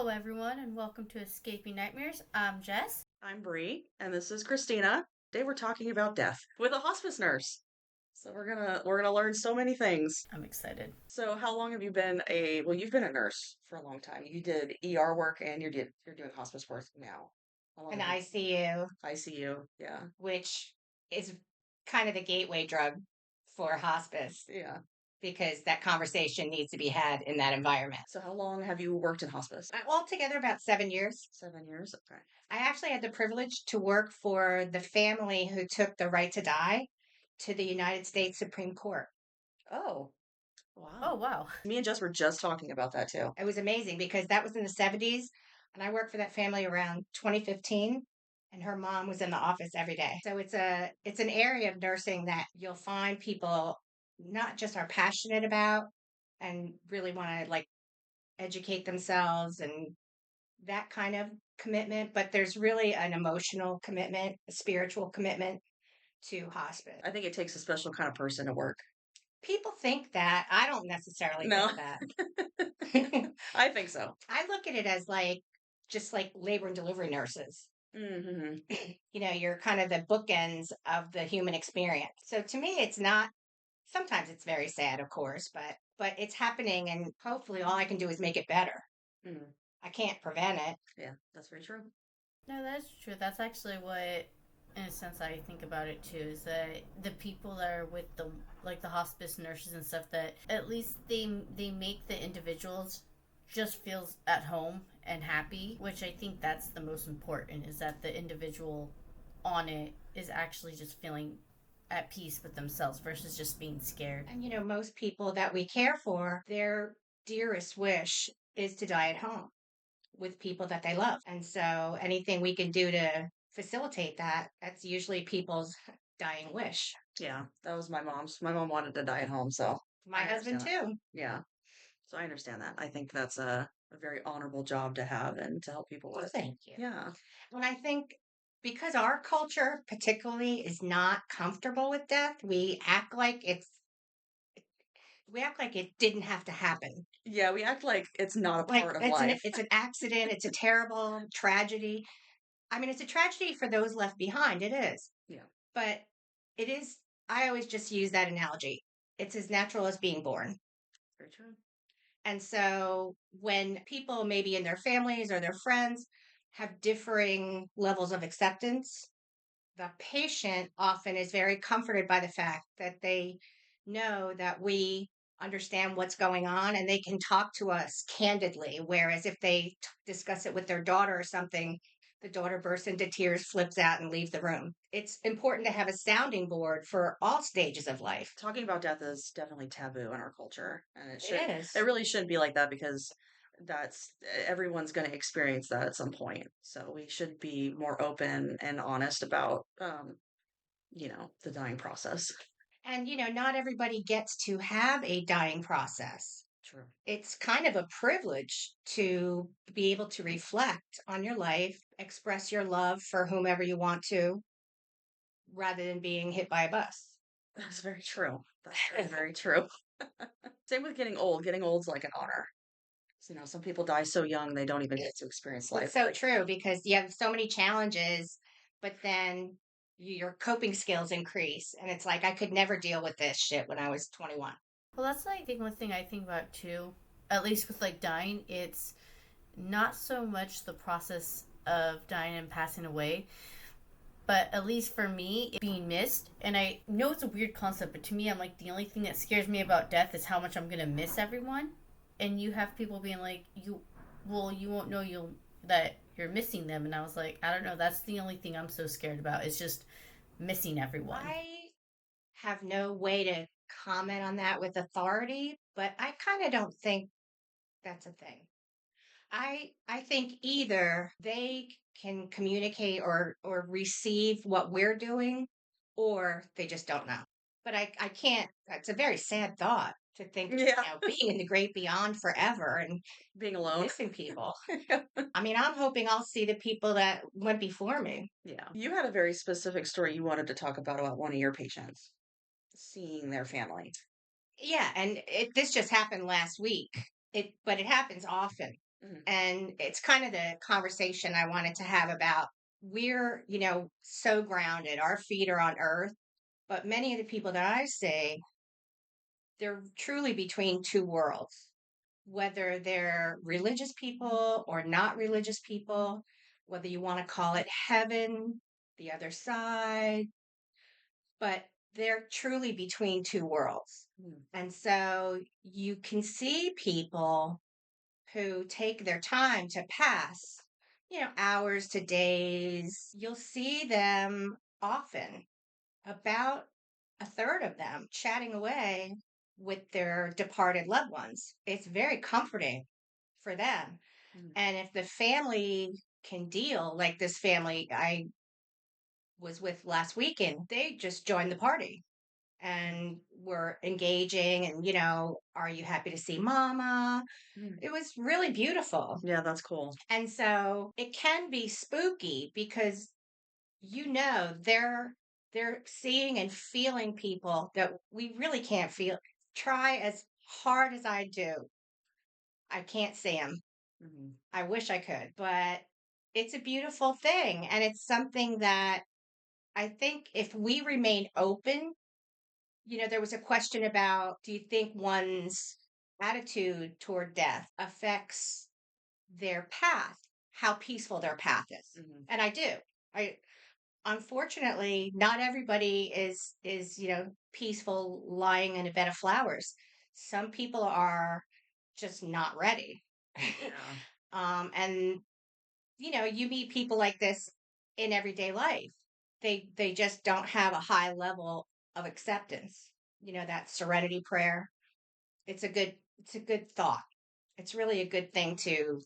Hello, everyone, and welcome to Escaping Nightmares. I'm Jess. I'm Bree, and this is Christina. Today we're talking about death with a hospice nurse. So we're gonna learn so many things. I'm excited. So how long have you been you've been a nurse for a long time. You did ER work and you're doing hospice work now. How long An have you ICU, ICU? Yeah. which is kind of the gateway drug for hospice Yeah. because that conversation needs to be had in that environment. So how long have you worked in hospice? Altogether, about 7 years. 7 years? Okay. I actually had the privilege to work for the family who took the right to die to the United States Supreme Court. Oh, Oh, wow. wow. Me and Jess were just talking about that too. It was amazing because that was in the 70s, and I worked for that family around 2015. And her mom was in the office every day. So it's an area of nursing that you'll find people not just are passionate about and really want to like educate themselves and that kind of commitment, but there's really an emotional commitment, a spiritual commitment to hospice. I think it takes a special kind of person to work. People think that. I don't necessarily No, think that. I think so. I look at it as like just like labor and delivery nurses. Hmm. You're kind of the bookends of the human experience. So to me, it's not, sometimes it's very sad, of course, but it's happening and hopefully all I can do is make it better. Mm. I can't prevent it. Yeah, that's very true. No, that's true. That's actually what, in a sense, I think about it too. Is that the people that are with the hospice nurses and stuff, that at least they make the individuals just feels at home and happy, which I think that's the most important. Is that the individual on it is actually just feeling at peace with themselves versus just being scared. And most people that we care for, their dearest wish is to die at home with people that they love. And so anything we can do to facilitate that, that's usually people's dying wish. Yeah, that was my mom's. My mom wanted to die at home, so My I husband, understand that. too. Yeah, so I understand that. I think that's a very honorable job to have and to help people Well, with. thank you. Yeah. And I think because our culture, particularly, is not comfortable with death, we act like it didn't have to happen. Yeah, we act like it's not a Like part of life. it's an accident, it's a terrible tragedy. I mean, it's a tragedy for those left behind. It is. Yeah, But it is, I always just use that analogy. It's as natural as being born. very true. And so when people, maybe in their families or their friends, have differing levels of acceptance, the patient often is very comforted by the fact that they know that we understand what's going on and they can talk to us candidly. Whereas if they discuss it with their daughter or something, the daughter bursts into tears, flips out, and leaves the room. It's important to have a sounding board for all stages of life. Talking about death is definitely taboo in our culture, and It is. it really shouldn't be like that because that's everyone's going to experience that at some point. So we should be more open and honest about, the dying process. And, not everybody gets to have a dying process. True. It's kind of a privilege to be able to reflect on your life, express your love for whomever you want to, rather than being hit by a bus. That's very true. That's very, very true. Same with getting old. Getting old's like an honor. So, some people die so young they don't even get to experience Well, it's life. so Like, true because you have so many challenges, but then your coping skills increase. And it's like, I could never deal with this shit when I was 21. Well, that's like the one thing I think about too. At least with like dying, it's not so much the process of dying and passing away, but at least for me, it's being missed. And I know it's a weird concept, but to me, I'm like, the only thing that scares me about death is how much I'm gonna miss everyone. And you have people being like, you won't know that you're missing them. And I was like, I don't know. That's the only thing I'm so scared about. Is just missing everyone. I have no way to comment on that with authority, but I kind of don't think that's a thing. I think either they can communicate or receive what we're doing, or they just don't know. But I can't. It's a very sad thought to think, yeah, being in the great beyond forever and being alone. missing people. I mean, I'm hoping I'll see the people that went before me. Yeah. You had a very specific story you wanted to talk about one of your patients seeing their family. Yeah, and this just happened last week. But it happens often. And it's kind of the conversation I wanted to have about we're, so grounded. Our feet are on earth. But many of the people that I see, they're truly between two worlds, whether they're religious people or not religious people, whether you want to call it heaven, the other side, but they're truly between two worlds. And so you can see people who take their time to pass, hours to days. You'll see them often, about a third of them, chatting away with their departed loved ones. It's very comforting for them. And if the family can deal, like this family I was with last weekend, they just joined the party and were engaging and, are you happy to see mama? It was really beautiful. Yeah, that's cool. And so it can be spooky because they're seeing and feeling people that we really can't feel. Try as hard as I do, I can't see them. I wish I could, but it's a beautiful thing. And it's something that I think if we remain open, there was a question about, do you think one's attitude toward death affects their path, how peaceful their path is? And I do. I Unfortunately, not everybody is peaceful lying in a bed of flowers. Some people are just not ready. And you meet people like this in everyday life. They just don't have a high level of acceptance. That serenity prayer. It's a good thought. It's really a good thing to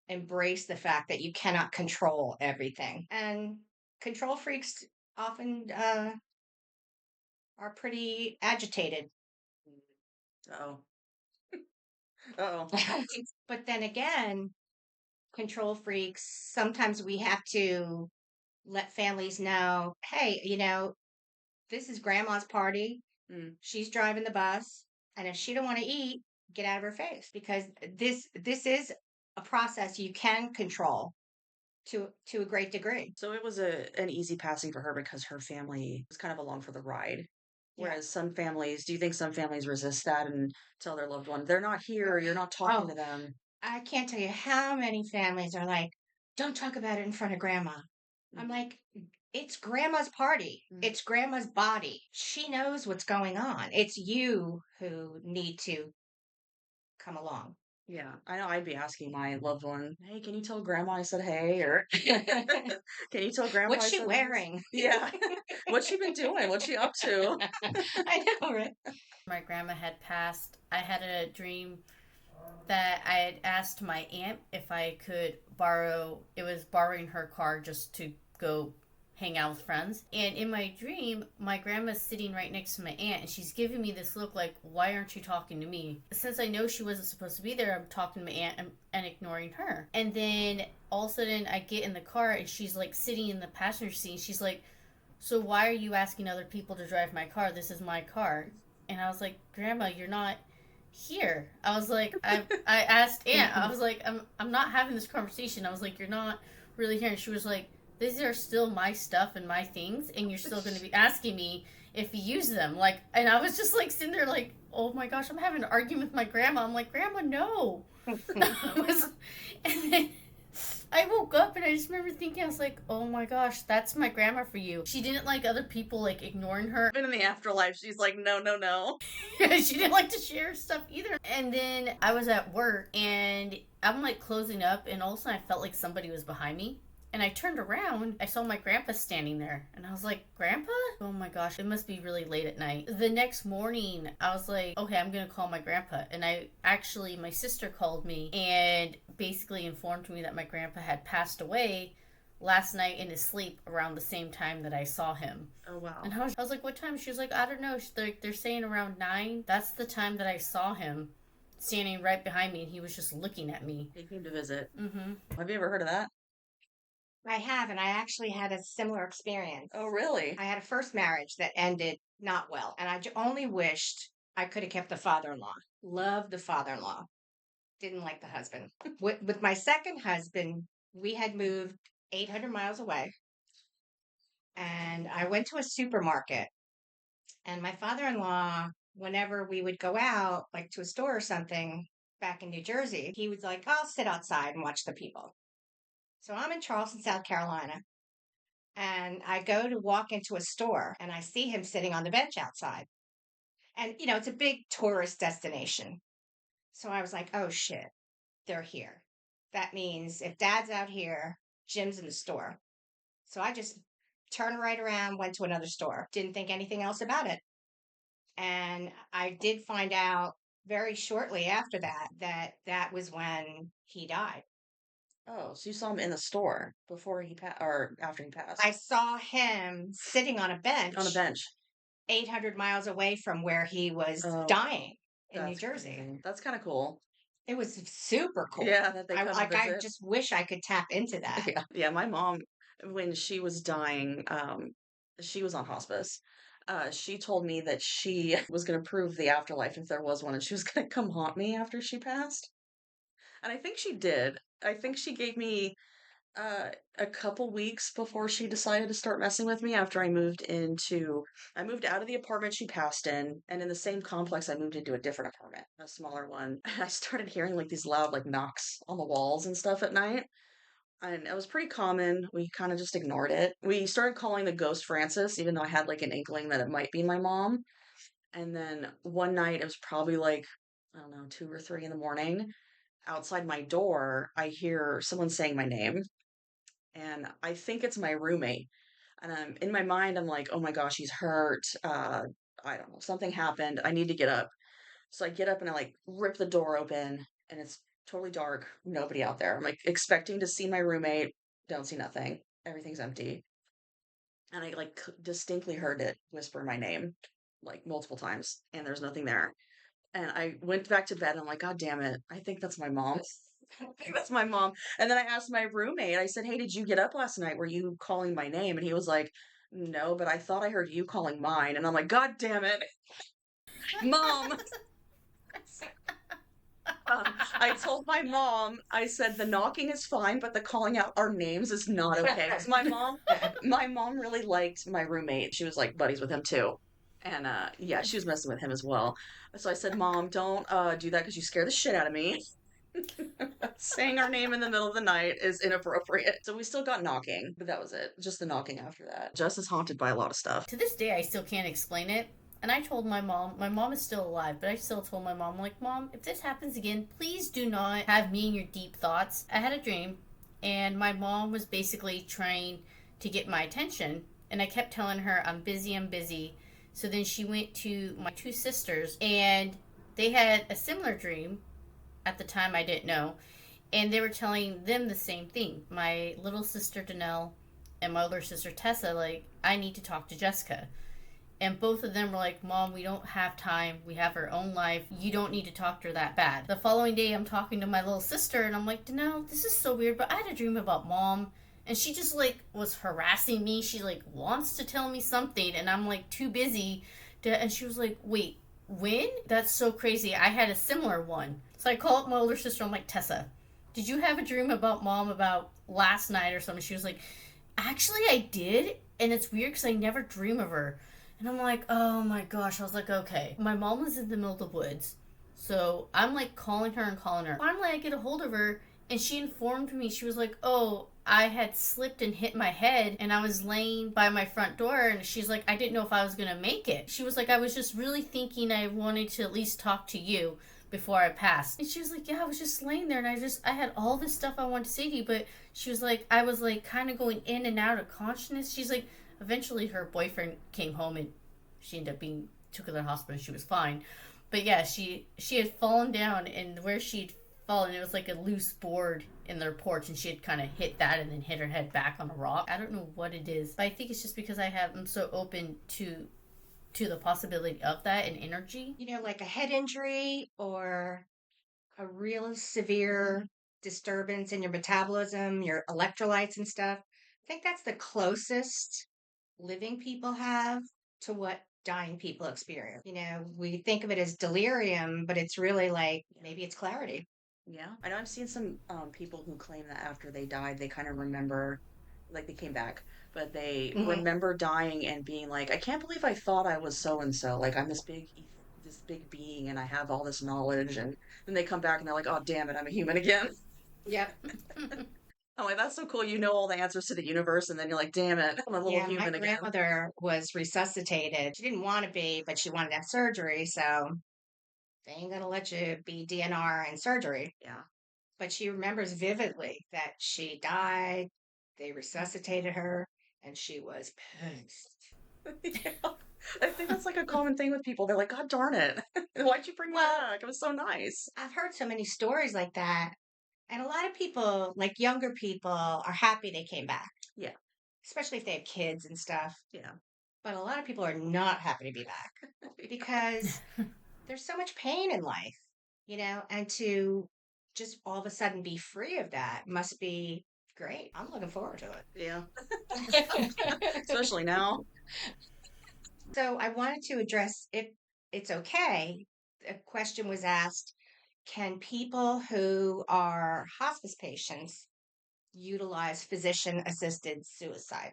embrace the fact that you cannot control everything. And control freaks often are pretty agitated. Oh. Oh. But then again, control freaks, sometimes we have to let families know, hey, this is grandma's party. She's driving the bus. And if she don't want to eat, get out of her face, because this is a process you can control to a great degree. So it was an easy passing for her because her family was kind of along for the ride. Whereas some families, do you think some families resist that and tell their loved one, they're not here, you're not talking to them? I can't tell you how many families are like, don't talk about it in front of grandma. I'm like, it's grandma's party. It's grandma's body. She knows what's going on. It's you who need to come along. Yeah, I know I'd be asking my loved one, hey, can you tell grandma I said hey? Or can you tell grandpa What's I she said wearing? Yeah. What's she been doing? What's she up to? I know, right? My grandma had passed. I had a dream that I had asked my aunt if I could borrowing her car just to go hang out with friends. And in my dream, my grandma's sitting right next to my aunt and she's giving me this look like, why aren't you talking to me? Since I know she wasn't supposed to be there, I'm talking to my aunt and ignoring her. And then all of a sudden I get in the car and she's like sitting in the passenger seat. And she's like, so why are you asking other people to drive my car? This is my car. And I was like, Grandma, you're not here. I was like, I asked Aunt, I was like, I'm not having this conversation. I was like, you're not really here. And she was like, these are still my stuff and my things, and you're still going to be asking me if you use them. Like, and I was just like sitting there like, oh my gosh, I'm having an argument with my grandma. I'm like, Grandma, no. And then I woke up and I just remember thinking, I was like, oh my gosh, that's my grandma for you. She didn't like other people like ignoring her. Even in the afterlife, she's like, no, no, no. She didn't like to share stuff either. And then I was at work and I'm like closing up, and all of a sudden I felt like somebody was behind me. And I turned around, I saw my grandpa standing there. And I was like, Grandpa? Oh my gosh, it must be really late at night. The next morning, I was like, okay, I'm going to call my grandpa. And my sister called me and basically informed me that my grandpa had passed away last night in his sleep around the same time that I saw him. Oh, wow. And I was like, what time? She was like, I don't know. They're saying around 9. That's the time that I saw him standing right behind me, and he was just looking at me. He came to visit. Mm-hmm. Have you ever heard of that? I have, and I actually had a similar experience. Oh, really? I had a first marriage that ended not well, and I only wished I could have kept the father-in-law. Loved the father-in-law. Didn't like the husband. With my second husband, we had moved 800 miles away. And I went to a supermarket. And my father in law, whenever we would go out, like to a store or something back in New Jersey, he was like, I'll sit outside and watch the people. So I'm in Charleston, South Carolina. And I go to walk into a store and I see him sitting on the bench outside. And, it's a big tourist destination. So I was like, oh shit, they're here. That means if dad's out here, Jim's in the store. So I just turned right around, went to another store, didn't think anything else about it. And I did find out very shortly after that was when he died. Oh, so you saw him in the store before he passed or after he passed? I saw him sitting on a bench. On a bench. 800 miles away from where he was Oh, dying in New that's Jersey. crazy. That's kind of cool. It was super cool. Yeah, that they come I visit. just wish I could tap into that. Yeah. My mom, when she was dying, she was on hospice. She told me that she was going to prove the afterlife if there was one, and she was going to come haunt me after she passed. And I think she did. I think she gave me uh, a couple weeks before she decided to start messing with me after I moved out of the apartment she passed in, and in the same complex I moved into a different apartment, a smaller one. And I started hearing like these loud like knocks on the walls and stuff at night. And it was pretty common. We kind of just ignored it. We started calling the ghost Francis, even though I had like an inkling that it might be my mom. And then one night, it was probably like, I don't know, 2 or 3 in the morning. Outside my door, I hear someone saying my name, and I think it's my roommate. And in my mind, I'm like, oh my gosh, he's hurt. I don't know, something happened. I need to get up. So I get up and I like rip the door open, and it's totally dark, nobody out there. I'm like expecting to see my roommate, don't see nothing. Everything's empty. And I like distinctly heard it whisper my name like multiple times, and there's nothing there. And I went back to bed and I'm like, God damn it, I think that's my mom. I think that's my mom. And then I asked my roommate, I said, hey, did you get up last night? Were you calling my name? And he was like, no, but I thought I heard you calling mine. And I'm like, God damn it, mom. I told my mom, I said the knocking is fine, but the calling out our names is not okay. Because my mom really liked my roommate. She was like buddies with him too. And yeah, she was messing with him as well. So I said, Mom, don't do that because you scare the shit out of me. Saying our name in the middle of the night is inappropriate. So we still got knocking, but that was it. Just the knocking after that. Jess is haunted by a lot of stuff. To this day, I still can't explain it. And I told my mom is still alive, but I still told my mom, like, Mom, if this happens again, please do not have me in your deep thoughts. I had a dream, and my mom was basically trying to get my attention, and I kept telling her, I'm busy, I'm busy. So then she went to my 2 sisters, and they had a similar dream. At the time, I didn't know. And they were telling them the same thing. My little sister, Danelle, and my older sister, Tessa, like, I need to talk to Jessica. And both of them were like, Mom, we don't have time. We have our own life. You don't need to talk to her that bad. The following day, I'm talking to my little sister, and I'm like, Danelle, this is so weird, but I had a dream about Mom. And she just, like, was harassing me. She, like, wants to tell me something, and I'm, like, too busy to... And she was like, wait, when? That's so crazy. I had a similar one. So I call up my older sister. I'm like, Tessa, did you have a dream about Mom about last night or something? She was like, actually, I did. And it's weird because I never dream of her. And I'm like, oh my gosh. I was like, okay. My mom was in the middle of the woods. So I'm like calling her and calling her. Finally, I get a hold of her, and she informed me. She was like, oh, I had slipped and hit my head, and I was laying by my front door. And she's like, I didn't know if I was going to make it. She was like, I was just really thinking I wanted to at least talk to you before I passed. And she was like, yeah, I was just laying there, and I had all this stuff I wanted to say to you, but she was like, I was like kind of going in and out of consciousness. She's like, eventually her boyfriend came home, and she ended up being took her to the hospital, and she was fine. But yeah, she had fallen down, and where she'd fallen, it was like a loose board in their porch, and she had kind of hit that and then hit her head back on a rock. I don't know what it is, but I think it's just because I'm so open to the possibility of that and energy. Like a head injury or a real severe disturbance in your metabolism, your electrolytes and stuff. I think that's the closest living people have to what dying people experience. We think of it as delirium, but it's really like maybe it's clarity. Yeah. I know I've seen some people who claim that after they died, they kind of remember, like they came back, but they Hmm. remember dying and being like, I can't believe I thought I was so and so. Like I'm this big being and I have all this knowledge. And then they come back and they're like, oh, damn it, I'm a human again. Yep. I'm like, that's so cool. You know all the answers to the universe. And then you're like, damn it, I'm a little Yeah, my human again. grandmother was resuscitated. She didn't want to be, but she wanted to have surgery, so they ain't gonna let you be DNR and surgery. Yeah. But she remembers vividly that she died, they resuscitated her, and she was pissed. Yeah. I think that's like a common thing with people. They're like, God darn it. Why'd you bring me Well, back? It was so nice. I've heard so many stories like that, and a lot of people, like younger people, are happy they came back, Yeah. especially if they have kids and stuff. Yeah. But a lot of people are not happy to be back because there's so much pain in life, and to just all of a sudden be free of that must be great. I'm looking forward to Yeah. it. Especially now. So I wanted to address, if it's okay, a question was asked, can people who are hospice patients utilize physician assisted suicide?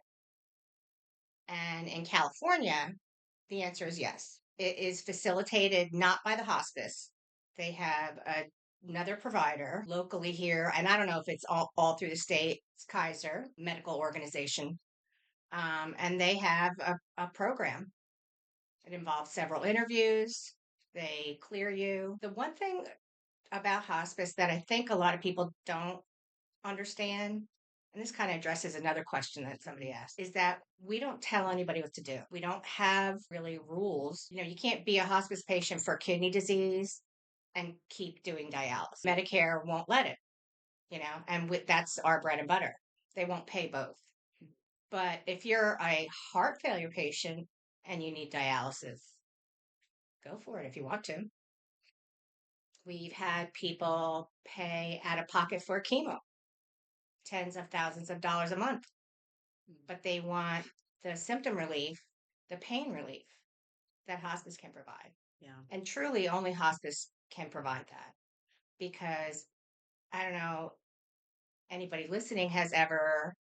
And in California, the answer is yes. It is facilitated not by the hospice. They have another provider locally here, and I don't know if it's all through the state. It's Kaiser Medical Organization, and they have a program. It involves several interviews. They clear you. The one thing about hospice that I think a lot of people don't understand, and this kind of addresses another question that somebody asked, is that we don't tell anybody what to do. We don't have really rules. You can't be a hospice patient for kidney disease and keep doing dialysis. Medicare won't let it, and that's our bread and butter. They won't pay both. But if you're a heart failure patient and you need dialysis, go for it if you want to. We've had people pay out of pocket for chemo, tens of thousands of dollars a month, but they want the symptom relief, the pain relief that hospice can provide. Yeah. And truly, only hospice can provide that because I don't know anybody listening has ever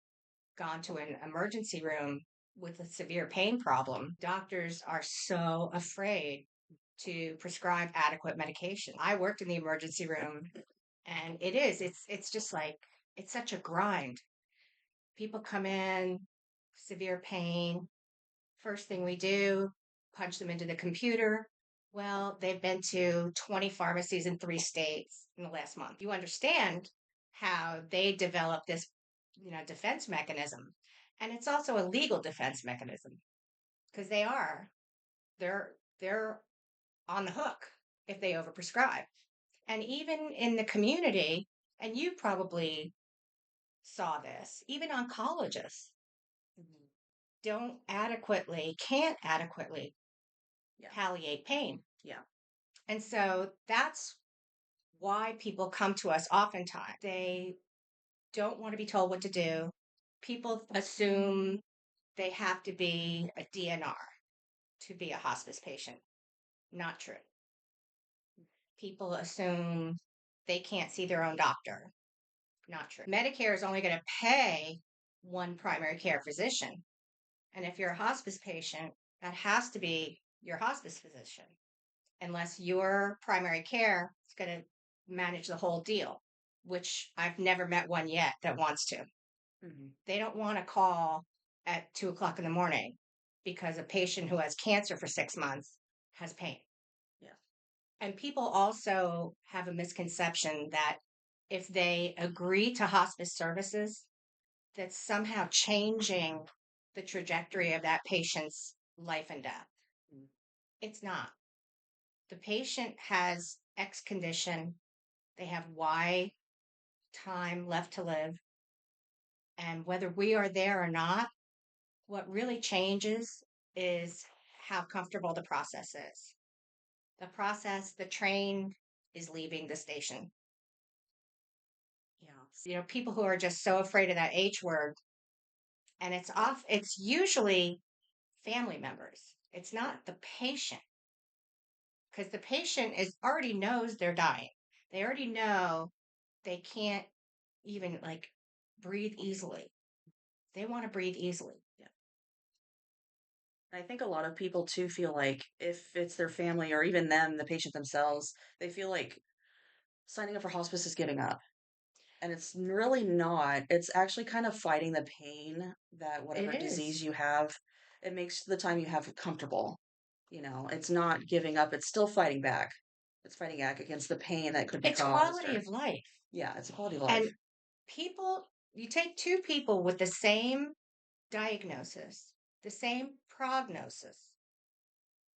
gone to an emergency room with a severe pain problem. Doctors are so afraid to prescribe adequate medication. I worked in the emergency room and it's just like it's such a grind. People come in, severe pain. First thing we do, punch them into the computer. Well, they've been to 20 pharmacies in 3 states in the last month. You understand how they develop this, defense mechanism. And it's also a legal defense mechanism because they're they're on the hook if they overprescribe. And even in the community, and you probably saw this, even oncologists can't adequately Yeah. palliate pain. Yeah. And so that's why people come to us oftentimes. They don't want to be told what to do. People assume they have to be a DNR to be a hospice patient. Not true. People assume they can't see their own doctor. Not true. Medicare is only going to pay one primary care physician. And if you're a hospice patient, that has to be your hospice physician, unless your primary care is going to manage the whole deal, which I've never met one yet that wants to. Mm-hmm. They don't want to call at 2 o'clock in the morning because a patient who has cancer for 6 months has pain. Yeah. And people also have a misconception that if they agree to hospice services, that's somehow changing the trajectory of that patient's life and death. Mm. It's not. The patient has X condition, they have Y time left to live. And whether we are there or not, what really changes is how comfortable the process is. The train is leaving the station. People who are just so afraid of that H word, and it's usually family members. It's not the patient because the patient already knows they're dying. They already know they can't even like breathe easily. They want to breathe easily. Yeah. I think a lot of people too feel like if it's their family or even them, the patient themselves, they feel like signing up for hospice is giving up. And it's really not. It's actually kind of fighting the pain that It whatever is. disease you have, it makes the time you have comfortable. It's not giving up, it's still fighting back. It's fighting back against the pain that could be It's caused quality or of life. yeah, it's a quality of life. And people, you take two people with the same diagnosis, the same prognosis.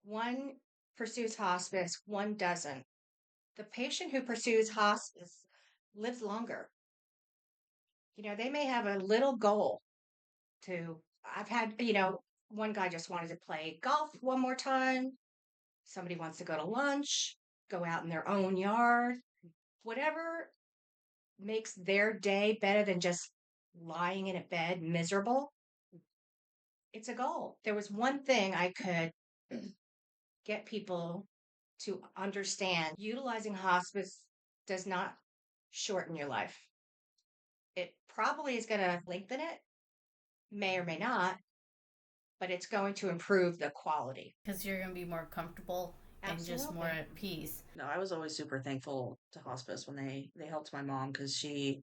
One pursues hospice, one doesn't. The patient who pursues hospice lives longer. They may have a little goal I've had, one guy just wanted to play golf one more time. Somebody wants to go to lunch, go out in their own yard, whatever makes their day better than just lying in a bed miserable. It's a goal. There was one thing I could get people to understand: utilizing hospice does not shorten your life. It probably is going to lengthen it, may or may not, but it's going to improve the quality. Because you're going to be more comfortable and just more Absolutely. at peace. No, I was always super thankful to hospice when they helped my mom because she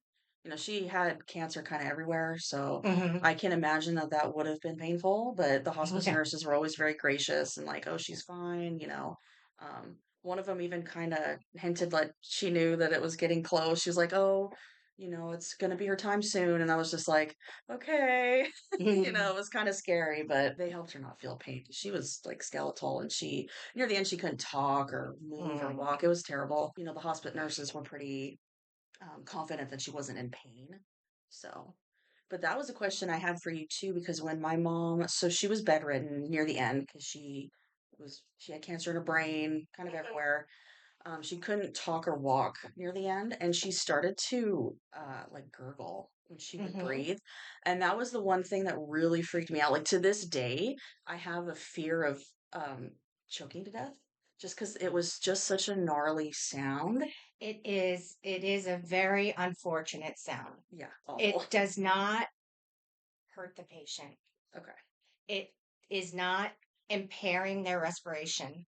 had cancer kind of everywhere. So Hmm. I can imagine that that would have been painful, but the hospice Okay. nurses were always very gracious and like, oh, she's fine. One of them even kind of hinted like she knew that it was getting close. She was like, oh, it's gonna be her time soon, and I was just like, okay. It was kind of scary, but they helped her not feel pain. She was like skeletal, and near the end she couldn't talk or move or walk. It was terrible. The hospice nurses were pretty confident that she wasn't in pain. So, but that was a question I had for you too, because when my mom, so she was bedridden near the end because she had cancer in her brain, kind of everywhere. She couldn't talk or walk near the end, and she started to like gurgle when she would Hmm. breathe, and that was the one thing that really freaked me out. Like to this day, I have a fear of um, choking to death, just because it was just such a gnarly sound. It is a very unfortunate sound. Yeah, awful. It does not hurt the patient. Okay. It is not impairing their respiration.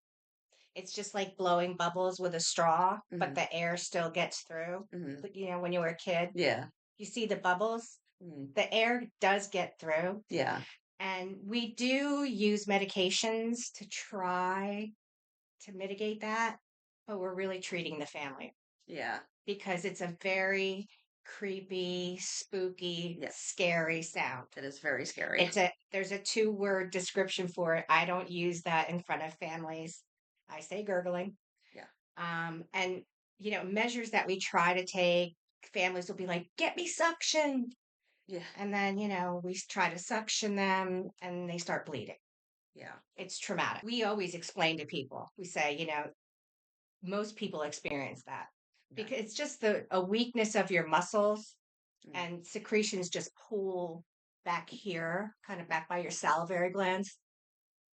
It's just like blowing bubbles with a straw, but Hmm. the air still gets through. Hmm. But, when you were a kid, Yeah. you see the bubbles, Mm. the air does get through. Yeah. And we do use medications to try to mitigate that, but we're really treating the family Yeah. because it's a very creepy, spooky, Yes. scary sound. It is very scary. There's a 2-word description for it. I don't use that in front of families. I say gurgling. Yeah. And measures that we try to take, families will be like, "Get me suction." Yeah. And then, we try to suction them and they start bleeding. Yeah. It's traumatic. We always explain to people. We say, most people experience that Yeah. because it's just a weakness of your muscles, Mm. and secretions just pool back here, kind of back by your salivary glands.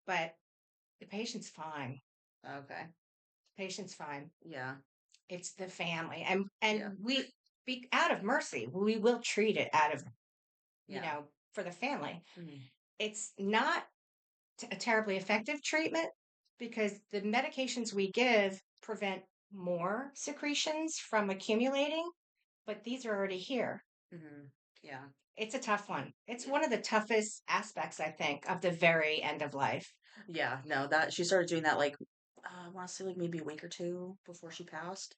But the patient's fine. Okay. Patient's fine. Yeah. It's the family, and Yeah. we be out of mercy. We will treat it out of Yeah. for the family. Mm. It's not a terribly effective treatment because the medications we give prevent more secretions from accumulating, but these are already here. Hmm. Yeah. It's a tough one. It's one of the toughest aspects, I think, of the very end of life. Yeah. No, that she started doing that like I want to say like maybe a week or two before she passed.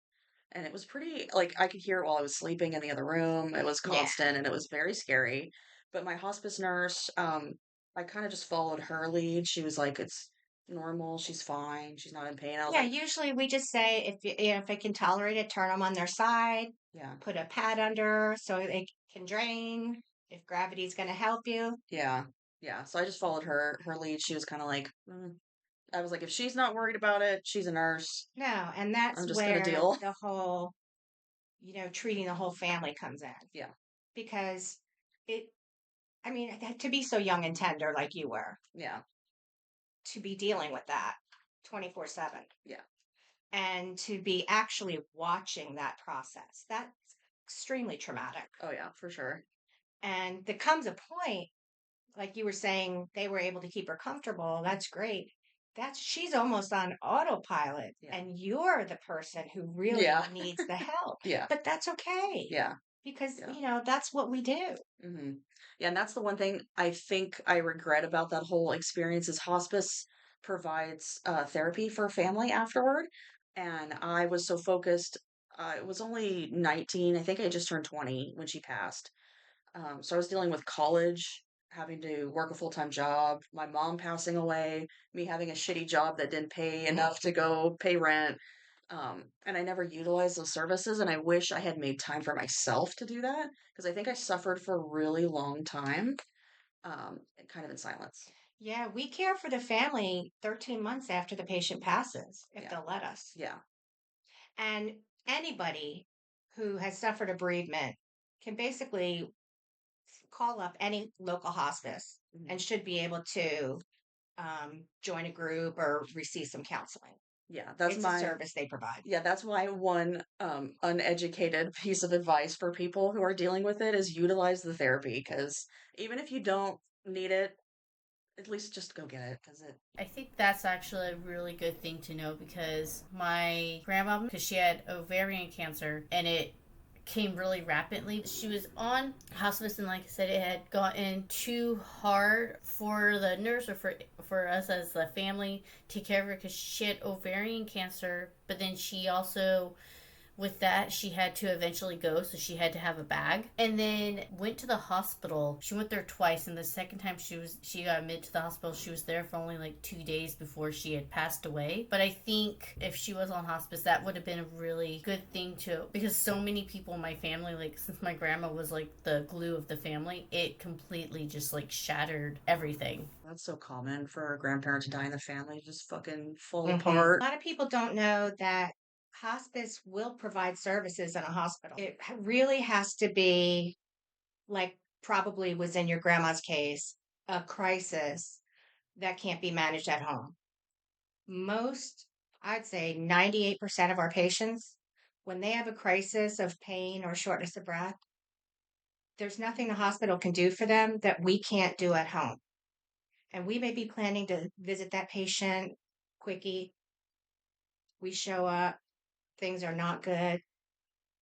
And it was pretty like I could hear it while I was sleeping in the other room. It was Yeah. constant and it was very scary. But my hospice nurse, I kind of just followed her lead. She was like, it's normal, she's fine, she's not in pain. I was Yeah, like, usually we just say if they can tolerate it, turn them on their side, yeah, put a pad under so they can drain. If gravity's going to help you. yeah, yeah. So I just followed her lead. She was kind of like, I was like, if she's not worried about it, she's a nurse. No, and I'm that's just gonna where deal. the whole, treating the whole family comes in. Yeah, Because it, I mean, to be so young and tender like you were, yeah, to be dealing with that 24/7, yeah, and to be actually watching that process, extremely traumatic. Oh yeah, for sure. And there comes a point, like you were saying, they were able to keep her comfortable. That's great. She's almost on autopilot, Yeah. and you're the person who really Yeah. needs the help. Yeah. But that's okay Yeah. because, Yeah. that's what we do. hmm Yeah, and that's the one thing I think I regret about that whole experience is hospice provides therapy for family afterward. And I was so focused. I was only 19. I think I just turned 20 when she passed. So I was dealing with college, having to work a full-time job, my mom passing away, me having a shitty job that didn't pay enough to go pay rent. And I never utilized those services, and I wish I had made time for myself to do that because I think I suffered for a really long time, kind of in silence. Yeah, we care for the family 13 months after the patient passes, if Yeah, they'll let us. yeah, And anybody who has suffered a bereavement can basically call up any local hospice mhm. and should be able to join a group or receive some counseling. Yeah. That's It's a my service they provide. yeah. That's my one uneducated piece of advice for people who are dealing with it is utilize the therapy because even if you don't need it, at least just go get it because it. I think that's actually a really good thing to know because my grandma, because she had ovarian cancer and it came really rapidly. She was on hospice, and like I said, it had gotten too hard for the nurse or for us as the family to take care of her because she had ovarian cancer. But then she also, with that, she had to eventually go, so she had to have a bag, and then went to the hospital. She went there twice, and the second time she got admitted to the hospital, she was there for only like 2 days before she had passed away. But I think if she was on hospice, that would have been a really good thing to, because so many people in my family, like since my grandma was like the glue of the family, it completely just like shattered everything. That's so common for a grandparent to die in the family, just fucking fall A apart. lot of people don't know that hospice will provide services in a hospital. It really has to be, like probably was in your grandma's case, a crisis that can't be managed at home. Most, I'd say 98% of our patients, when they have a crisis of pain or shortness of breath, there's nothing the hospital can do for them that we can't do at home. And we may be planning to visit that patient quickie. We show up, things are not good.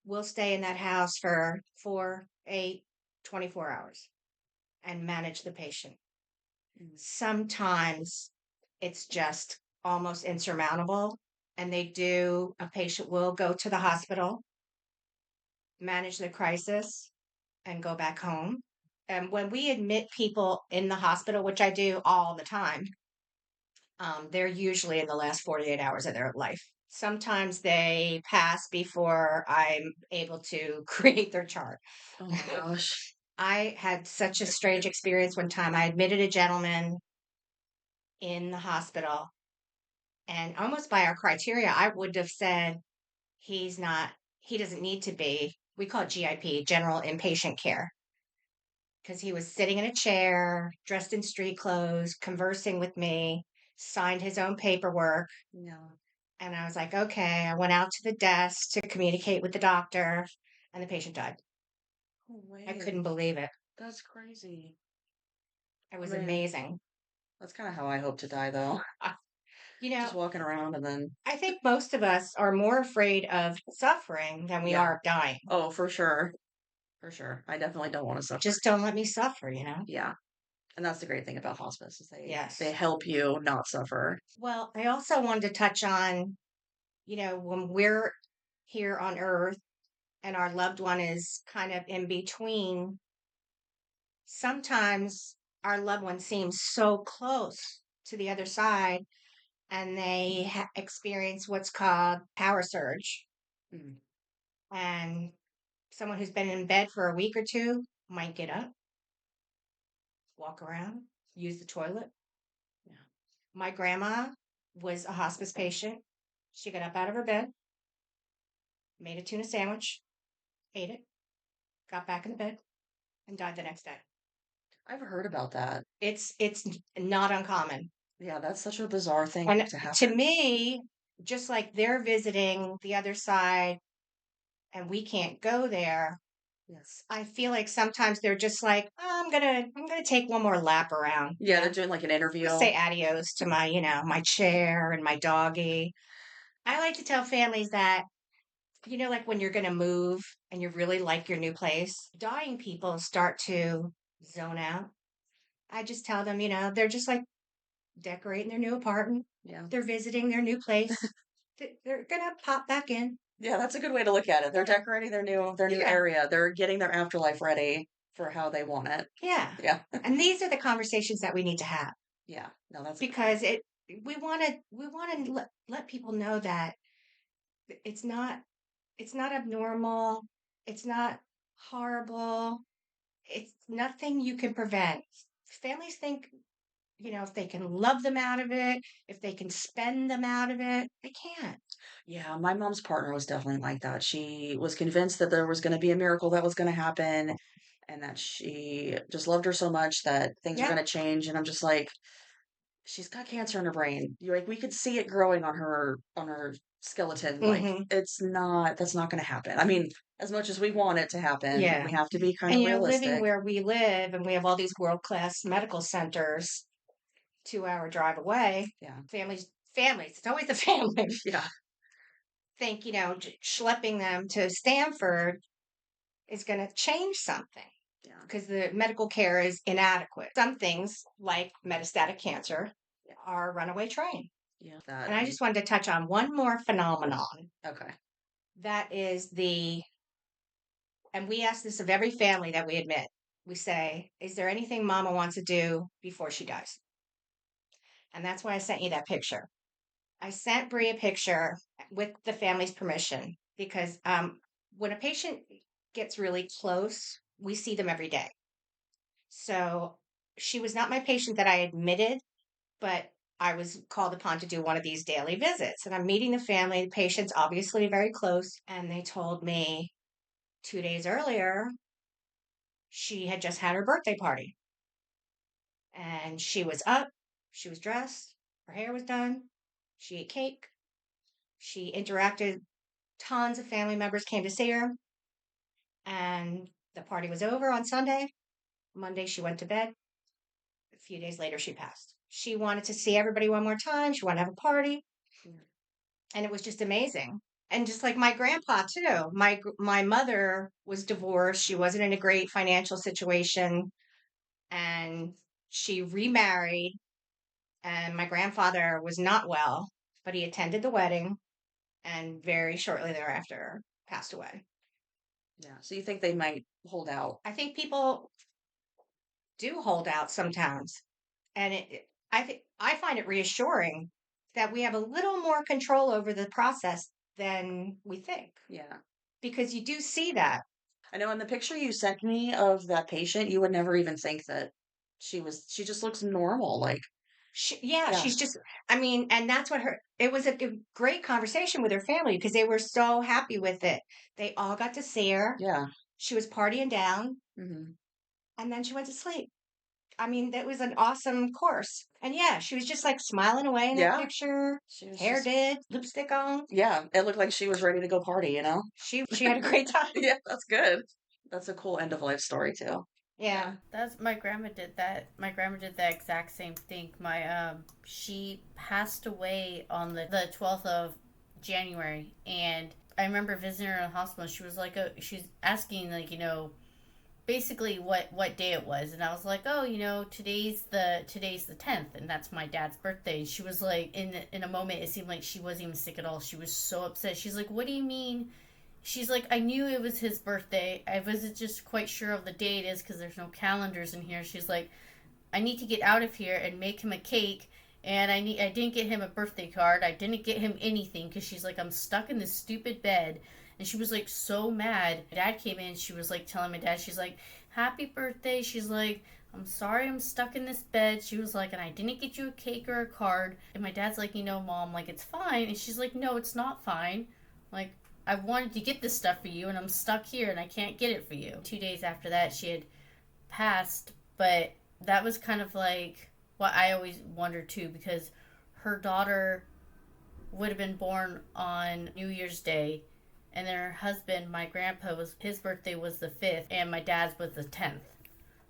We'll stay in that house for 4, 8, 24 hours and manage the patient. Mm. Sometimes it's just almost insurmountable. And a patient will go to the hospital, manage the crisis, and go back home. And when we admit people in the hospital, which I do all the time, they're usually in the last 48 hours of their life. Sometimes they pass before I'm able to create their chart. Oh my gosh. I had such a strange experience one time. I admitted a gentleman in the hospital, and almost by our criteria, I would have said he's not, he doesn't need to be. We call it GIP, general inpatient care, because he was sitting in a chair, dressed in street clothes, conversing with me, signed his own paperwork. No. And I was like, okay. I went out to the desk to communicate with the doctor, and the patient died. No I way. couldn't believe it. That's crazy. It I was mean, amazing. that's kind of how I hope to die, though. I- You know, Just walking around and then, I think most of us are more afraid of suffering than we yeah. are of dying. Oh, for sure. For sure. I definitely don't want to suffer. Just don't let me suffer. Yeah. And that's the great thing about hospice is they Yes. help you not suffer. Well, I also wanted to touch on, when we're here on earth and our loved one is kind of in between, sometimes our loved one seems so close to the other side and they experience what's called power surge. Mm. And someone who's been in bed for a week or two might get up, walk around, use the toilet. Yeah. My grandma was a hospice patient. She got up out of her bed, made a tuna sandwich, ate it, got back in the bed, and died the next day. I've heard about that. It's not uncommon. Yeah, that's such a bizarre thing And to to happen. me, just like they're visiting the other side and we can't go there, Yes. I feel like sometimes they're just like, "Oh, I'm gonna take one more lap around. Yeah, they're doing like an interview. Say adios to my, my chair and my doggy." I like to tell families that, like when you're going to move and you really like your new place, dying people start to zone out. I just tell them, they're just like decorating their new apartment. Yeah. They're visiting their new place. They're going to pop back in. Yeah, that's a good way to look at it. They're decorating their new Yeah. area. They're getting their afterlife ready for how they want it. Yeah. Yeah. And these are the conversations that we need to have. Yeah. No, that's because we want to let people know that it's not abnormal, it's not horrible, it's nothing you can prevent. Families think, if they can love them out of it, if they can spend them out of it, they can't. Yeah, my mom's partner was definitely like that. She was convinced that there was going to be a miracle that was going to happen and that she just loved her so much that things were Yeah. going to change. And I'm just like, she's got cancer in her brain. You're like, we could see it growing on her skeleton. Like, Mm-hmm. that's not going to happen. I mean, as much as we want it to happen, Yeah. we have to be kind And of living realistic. where we live, and we have all these world-class medical centers 2-hour drive away. Yeah. Families, it's always the family. Yeah. Think, schlepping them to Stanford is going to change something. Yeah. Because the medical care is inadequate. Some things, like metastatic cancer, are runaway train. Yeah. And I just wanted to touch on one more phenomenon. Okay. That is and we ask this of every family that we admit. We say, is there anything mama wants to do before she dies? And that's why I sent you that picture. I sent Bree a picture with the family's permission because when a patient gets really close, we see them every day. So she was not my patient that I admitted, but I was called upon to do one of these daily visits. And I'm meeting the family. The patient's obviously very close. And they told me 2 days earlier, she had just had her birthday party. And she was up, she was dressed, her hair was done, she ate cake, she interacted. Tons of family members came to see her. And the party was over on Sunday. Monday, she went to bed. A few days later, she passed. She wanted to see everybody one more time. She wanted to have a party. And it was just amazing. And just like my grandpa, too. My mother was divorced. She wasn't in a great financial situation. And she remarried. And my grandfather was not well, but he attended the wedding and very shortly thereafter passed away. Yeah. So you think they might hold out? I think people do hold out sometimes. And I find it reassuring that we have a little more control over the process than we think. Yeah. Because you do see that. I know in the picture you sent me of that patient, you would never even think that she just looks normal. Like, She's just, and that's what it was a great conversation with her family because they were so happy with it. They all got to see her. Yeah. She was partying down. Mm-hmm. And then she went to sleep. That was an awesome course. And yeah, she was just like smiling away in that picture. Hair did, lipstick on. Yeah, it looked like she was ready to go party, She had a great time. Yeah, that's good. That's a cool end of life story too. Yeah. That's my grandma did that. My grandma did the exact same thing. She passed away on the 12th of January, and I remember visiting her in the hospital. She was like, she's asking basically what day it was, and I was like, today's the 10th, and that's my dad's birthday. And she was like, in a moment, it seemed like she wasn't even sick at all. She was so upset. She's like, what do you mean? She's like, I knew it was his birthday. I wasn't just quite sure of the day it is because there's no calendars in here. She's like, I need to get out of here and make him a cake. And I didn't get him a birthday card. I didn't get him anything because she's like, I'm stuck in this stupid bed. And she was like so mad. My dad came in. She was like telling my dad, she's like, happy birthday. She's like, I'm sorry I'm stuck in this bed. She was like, and I didn't get you a cake or a card. And my dad's like, Mom, like, it's fine. And she's like, no, it's not fine. Like, I wanted to get this stuff for you, and I'm stuck here, and I can't get it for you. 2 days after that, she had passed, but that was kind of like what I always wondered, too, because her daughter would have been born on New Year's Day, And then her husband, my grandpa, was his birthday was the 5th, and my dad's was the 10th.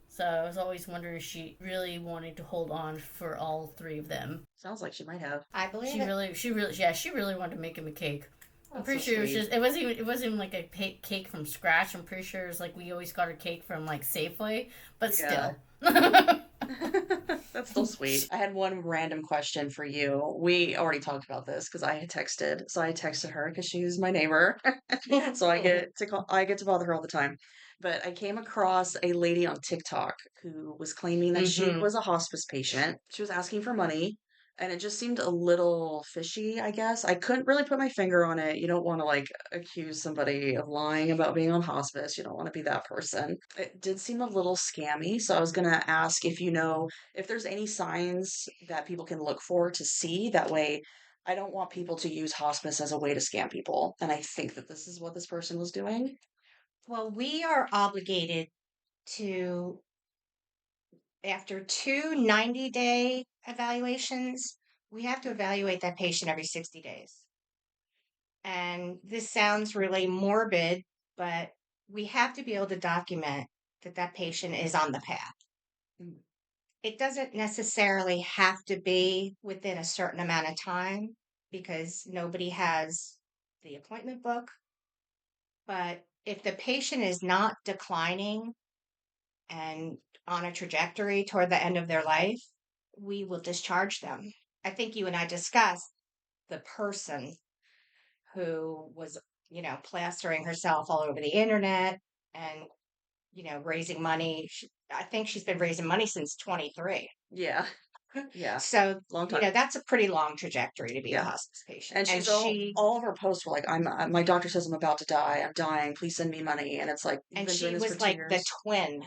So I was always wondering if she really wanted to hold on for all three of them. Sounds like she might have. I believe She it. really wanted to make him a cake. I'm That's pretty so sure it was sweet. just it wasn't even like a cake from scratch. I'm pretty sure it was like we always got a cake from like Safeway, but Yeah. still. That's still sweet. I had one random question for you. We already talked about this because I had texted. So I texted her because she's my neighbor. So I get to bother her all the time. But I came across a lady on TikTok who was claiming that she Hmm. was a hospice patient. She was asking for money, and it just seemed a little fishy, I guess. I couldn't really put my finger on it. You don't want to like accuse somebody of lying about being on hospice. You don't want to be that person. It did seem a little scammy, so I was gonna ask if you know if there's any signs that people can look for to see. That way, I don't want people to use hospice as a way to scam people. And I think that this is what this person was doing. Well, we are obligated to, after two 90-day evaluations, we have to evaluate that patient every 60 days. And this sounds really morbid, but we have to be able to document that that patient is on the path. Mm. It doesn't necessarily have to be within a certain amount of time because nobody has the appointment book. But if the patient is not declining and on a trajectory toward the end of their life, we will discharge them. I think you and I discussed the person who was, plastering herself all over the internet and, raising money. I think she's been raising money since 23. Yeah, yeah, So, long time. that's a pretty long trajectory to be a Yeah, hospice patient. and And she's all of her posts were like, my doctor says I'm about to die. I'm dying. Please send me money." And it's like you've been doing she this for was two like the years. twin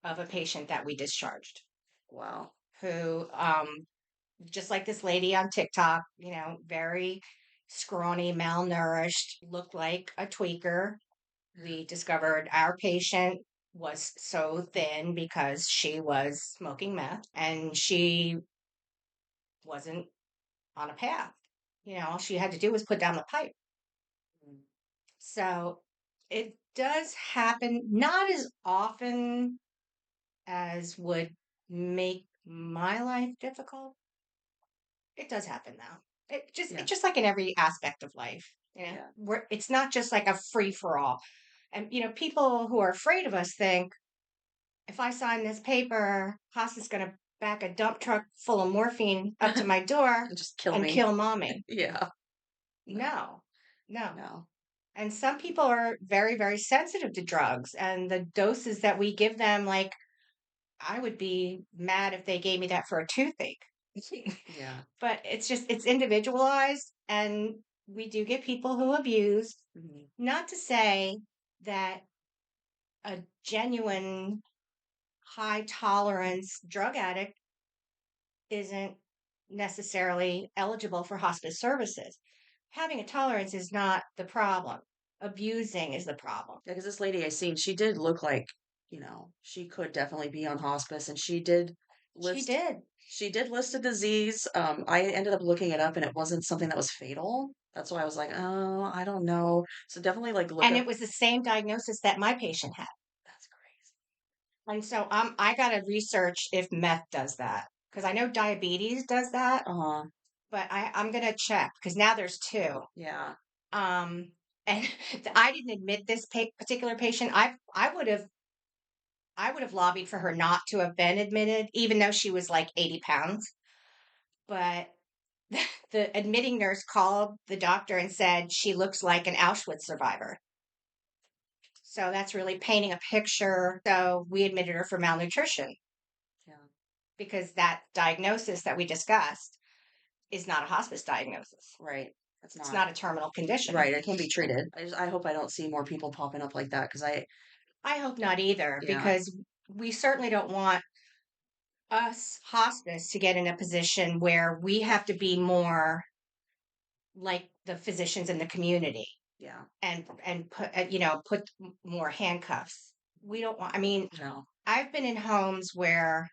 of a patient that we discharged, Wow. who just like this lady on TikTok, very scrawny, malnourished, looked like a tweaker. We discovered our patient was so thin because she was smoking meth and she wasn't on a path. All she had to do was put down the pipe. Mm. So it does happen, not as often as would make my life difficult. It does happen though. Yeah, It's just like in every aspect of life. yeah. It's not just like a free for all. And people who are afraid of us think if I sign this paper, hospice is going to back a dump truck full of morphine up to my door Just kill and me. kill mommy. Yeah. No, No, no. no. And some people are very, very sensitive to drugs and the doses that we give them, like I would be mad if they gave me that for a toothache. Yeah. But it's individualized and we do get people who abuse. Mhm. Not to say that a genuine high tolerance drug addict isn't necessarily eligible for hospice services. Having a tolerance is not the problem. Abusing is the problem. Yeah, because this lady I seen, she did look like, she could definitely be on hospice, and she did She list did. she did list a disease. I ended up looking it up, and it wasn't something that was fatal. That's why I was like, oh, I don't know. So definitely like look And up. it was the same diagnosis that my patient had. That's crazy. And so I got to research if meth does that because I know diabetes does that, Uh-huh. but I'm going to check because now there's two. Yeah. Um, and I didn't admit this particular patient. I would have lobbied for her not to have been admitted, even though she was like 80 pounds. But the admitting nurse called the doctor and said she looks like an Auschwitz survivor. So that's really painting a picture. So we admitted her for malnutrition Yeah. because that diagnosis that we discussed is not a hospice diagnosis. Right. That's It's not not a terminal condition. right. It can be treated. I hope I don't see more people popping up like that because I hope not either, yeah. because we certainly don't want us hospice to get in a position where we have to be more like the physicians in the community Yeah. and put more handcuffs. We don't want. I mean, No. I've been in homes where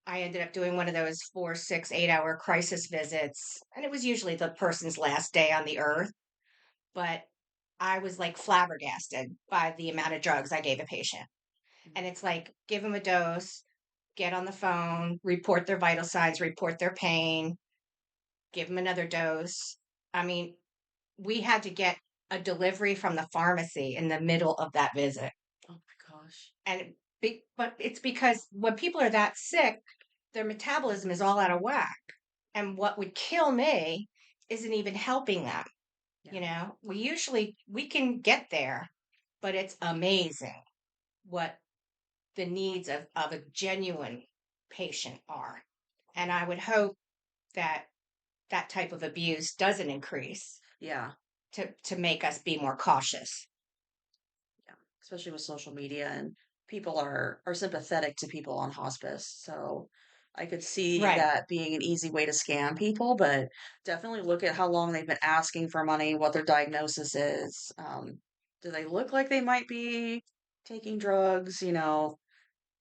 I ended up doing one of those 4, 6, 8 hour crisis visits, and it was usually the person's last day on the earth. But I was like flabbergasted by the amount of drugs I gave a patient. And it's like, give them a dose, get on the phone, report their vital signs, report their pain, give them another dose. I mean, we had to get a delivery from the pharmacy in the middle of that visit. Oh my gosh. And but it's because when people are that sick, their metabolism is all out of whack. And what would kill me isn't even helping them. You Yeah. know, we can get there, but it's amazing what the needs of a genuine patient are. And I would hope that that type of abuse doesn't increase Yeah. to make us be more cautious. Yeah. Especially with social media, and people are sympathetic to people on hospice. So I could see Right. that being an easy way to scam people, but definitely look at how long they've been asking for money, what their diagnosis is. Do they look like they might be taking drugs,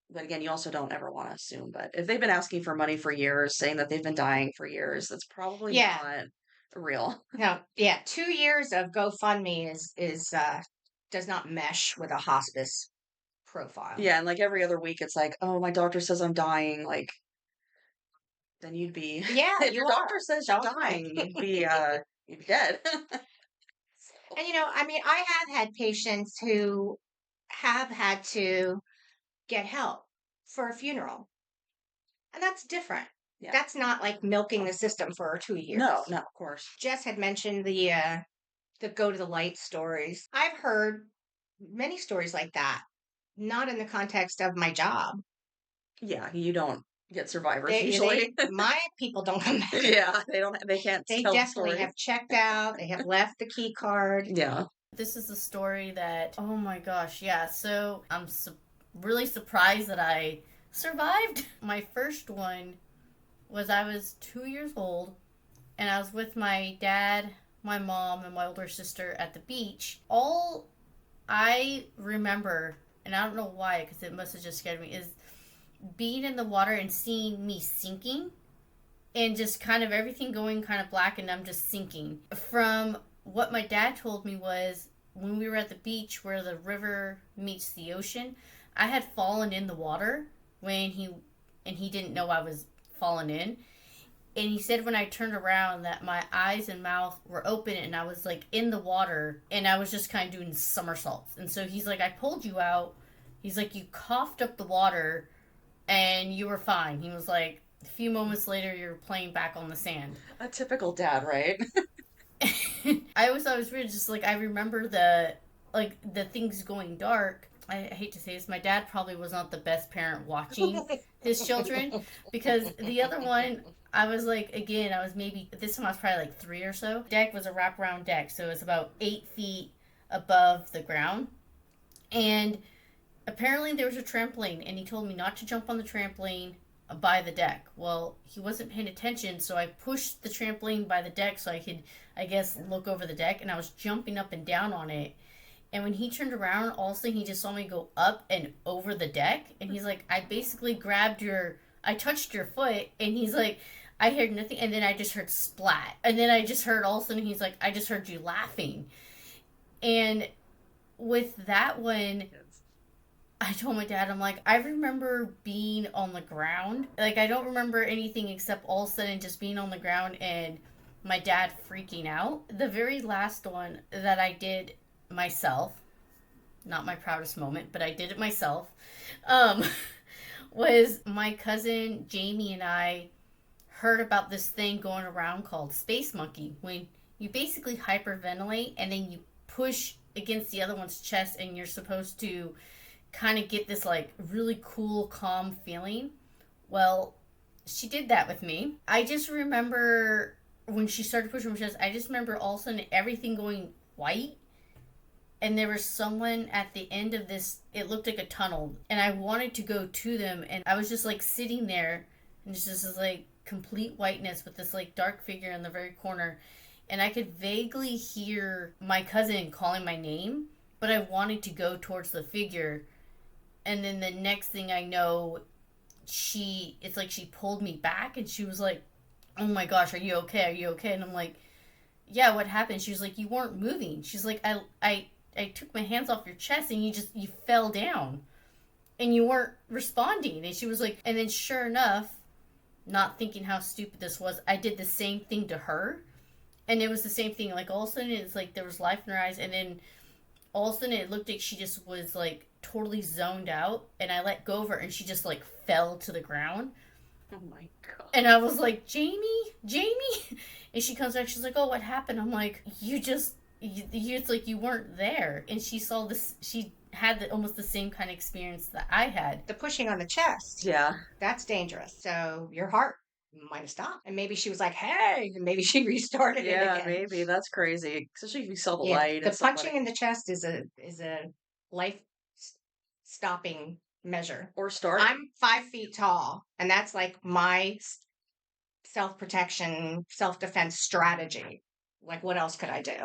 But again, you also don't ever want to assume. But if they've been asking for money for years, saying that they've been dying for years, that's probably Yeah. not real. No, yeah, 2 years of GoFundMe is does not mesh with a hospice profile. Yeah, and like every other week, it's like, oh, my doctor says I'm dying. Like, then you'd be, Yeah, if you your are. doctor says you're Don't lie. dying, you'd be dead. So, And I mean, I have had patients who have had to get help for a funeral, and that's different. yeah. That's not like milking the system for 2 years. No, of course. Jess had mentioned the go to the light stories. I've heard many stories like that, not in the context of my job. Yeah, you don't get survivors They usually. my people don't come back. Yeah, they can't They tell the definitely story. have checked out. They have left the key card. Yeah. This is a story that, oh my gosh, yeah. So I'm really surprised that I survived. My first one was I was 2 years old and I was with my dad, my mom, and my older sister at the beach. All I remember, and I don't know why, because it must have just scared me, is being in the water and seeing me sinking and just kind of everything going kind of black and I'm just sinking. From what my dad told me was when we were at the beach where the river meets the ocean, I had fallen in the water when he didn't know I was fallen in. And he said when I turned around that my eyes and mouth were open and I was like in the water and I was just kind of doing somersaults. And so he's like, I pulled you out. He's like, you coughed up the water and you were fine. He was like, a few moments later, you're playing back on the sand. A typical dad, right? I always thought it was weird. Just like I remember the things going dark. I hate to say this, my dad probably was not the best parent watching his children because the other one, I was like, again, I was maybe, this time I was probably like 3 or so. Deck was a wraparound deck, so it's about 8 feet above the ground. And apparently there was a trampoline, and he told me not to jump on the trampoline by the deck. Well, he wasn't paying attention, so I pushed the trampoline by the deck so I could, I guess, look over the deck, and I was jumping up and down on it. And when he turned around, all of a sudden he just saw me go up and over the deck. And he's like, I basically I touched your foot. And he's like, I heard nothing. And then I just heard splat. And then I just heard all of a sudden he's like, I just heard you laughing. And with that one, I told my dad, I'm like, I remember being on the ground. Like, I don't remember anything except all of a sudden just being on the ground and my dad freaking out. The very last one that I did myself, not my proudest moment, but I did it myself, was my cousin Jamie and I heard about this thing going around called space monkey, when you basically hyperventilate and then you push against the other one's chest and you're supposed to kind of get this like really cool, calm feeling. Well, she did that with me. I just remember when she started pushing my chest, I just remember all of a sudden everything going white. And there was someone at the end of this, it looked like a tunnel. And I wanted to go to them. And I was just like sitting there. And it's just this like complete whiteness with this like dark figure in the very corner. And I could vaguely hear my cousin calling my name. But I wanted to go towards the figure. And then the next thing I know, it's like she pulled me back. And she was like, oh my gosh, are you okay? Are you okay? And I'm like, yeah, what happened? She was like, you weren't moving. She's like, I took my hands off your chest and you fell down and you weren't responding. And she was like, and then sure enough, not thinking how stupid this was, I did the same thing to her. And it was the same thing. Like all of a sudden, it's like there was life in her eyes, and then all of a sudden it looked like she just was like totally zoned out. And I let go of her, and she just like fell to the ground. Oh my God. And I was like, Jamie, and she comes back. She's like, oh, what happened? I'm like, it's like you weren't there. And she saw this. She had almost the same kind of experience that I had. The pushing on the chest. Yeah. That's dangerous. So your heart might have stopped. And maybe she was like, hey, and maybe she restarted it Yeah, again. maybe. That's crazy. Especially if you saw the Yeah, light the and somebody. punching in the chest is a life stopping measure. Or start. I'm 5 feet tall, and that's like my self protection, self defense strategy. Like, what else could I do?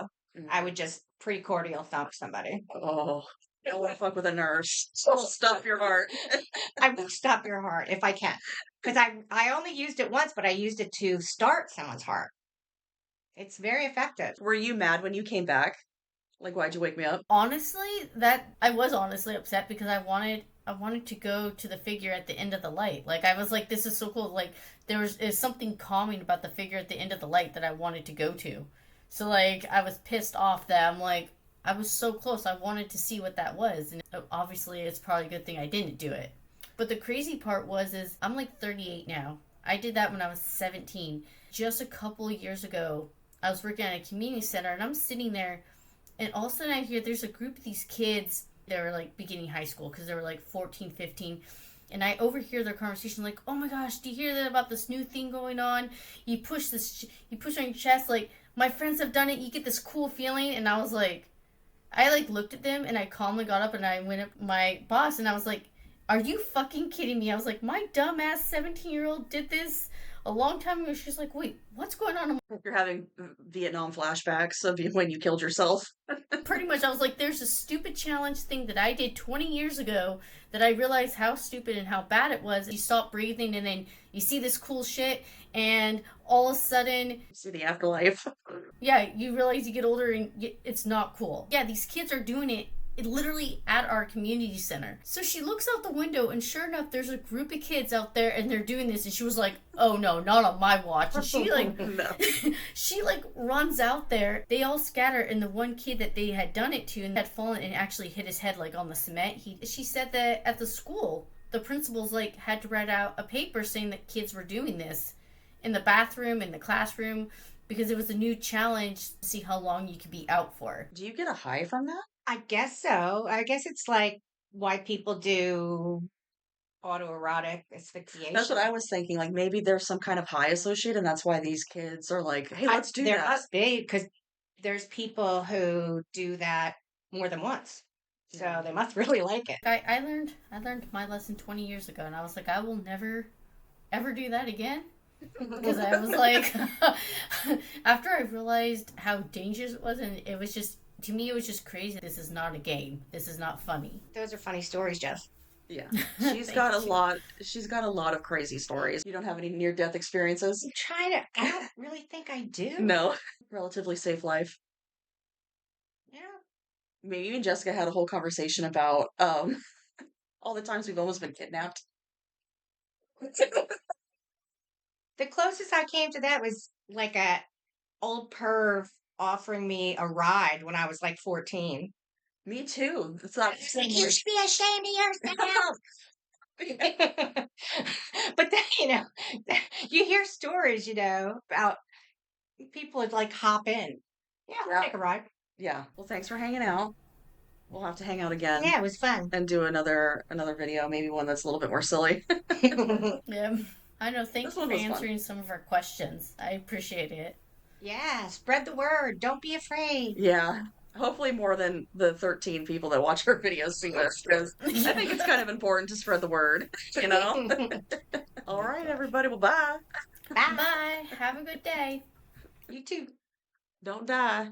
I would just pretty cordial thump somebody. Oh, don't want to fuck with a nurse. Stop your heart. I will stop your heart if I can. Because I only used it once, but I used it to start someone's heart. It's very effective. Were you mad when you came back? Like, why'd you wake me up? Honestly, that I was honestly upset because I wanted to go to the figure at the end of the light. Like I was like, this is so cool. Like there's something calming about the figure at the end of the light that I wanted to go to. So like I was pissed off that I'm like I was so close. I wanted to see what that was, and obviously it's probably a good thing I didn't do it. But the crazy part is I'm like 38 now. I did that when I was 17. Just a couple of years ago, I was working at a community center, and I'm sitting there, and all of a sudden I hear there's a group of these kids. They were like beginning high school because they were like 14, 15. And I overhear their conversation like, oh my gosh, do you hear that about this new thing going on? You push on your chest, like, my friends have done it, you get this cool feeling. And I was like, I like looked at them and I calmly got up and I went up to my boss and I was like, are you fucking kidding me? I was like, my dumbass 17-year-old did this a long time ago. She's like, wait, what's going on? You're having Vietnam flashbacks of when you killed yourself. Pretty much, I was like, there's a stupid challenge thing that I did 20 years ago that I realized how stupid and how bad it was. You stop breathing and then you see this cool shit and all of a sudden... See the afterlife. Yeah, you realize you get older and it's not cool. Yeah, these kids are doing it literally at our community center. So she looks out the window and sure enough there's a group of kids out there and they're doing this and she was like, oh no, not on my watch. And she like No. she like runs out there. They all scatter and the one kid that they had done it to and had fallen and actually hit his head like on the cement. She said that at the school the principals like had to write out a paper saying that kids were doing this in the bathroom, in the classroom, because it was a new challenge to see how long you could be out for. Do you get a high from that? I guess so. I guess it's like why people do autoerotic asphyxiation. That's what I was thinking. Like maybe there's some kind of high associated, and that's why these kids are like, "Hey, let's do There that." must be because there's people who do that more than once, so they must really like it. I learned my lesson 20 years ago, and I was like, I will never, ever do that again. Because I was like, after I realized how dangerous it was, and it was just, to me, it was just crazy. This is not a game. This is not funny. Those are funny stories, Jeff. Yeah, she's got a lot. She's got a lot of crazy stories. You don't have any near-death experiences? I'm trying to. I don't really think I do. No, relatively safe life. Yeah. Maybe you and Jessica had a whole conversation about all the times we've almost been kidnapped. The closest I came to that was like a old perv offering me a ride when I was like 14. Me too. It's not. It's like, you should be ashamed of yourself. But then, you hear stories, about people would like hop in. Yeah, I'll take a ride. Yeah. Well, thanks for hanging out. We'll have to hang out again. Yeah, it was fun. And do another video, maybe one that's a little bit more silly. Yeah. I know. Thanks for answering some of our questions. I appreciate it. Yeah, spread the word. Don't be afraid. Yeah. Hopefully more than the 13 people that watch our videos see this, because I think it's kind of important to spread the word, All right, everybody. Well, bye. Bye. Bye. Have a good day. You too. Don't die.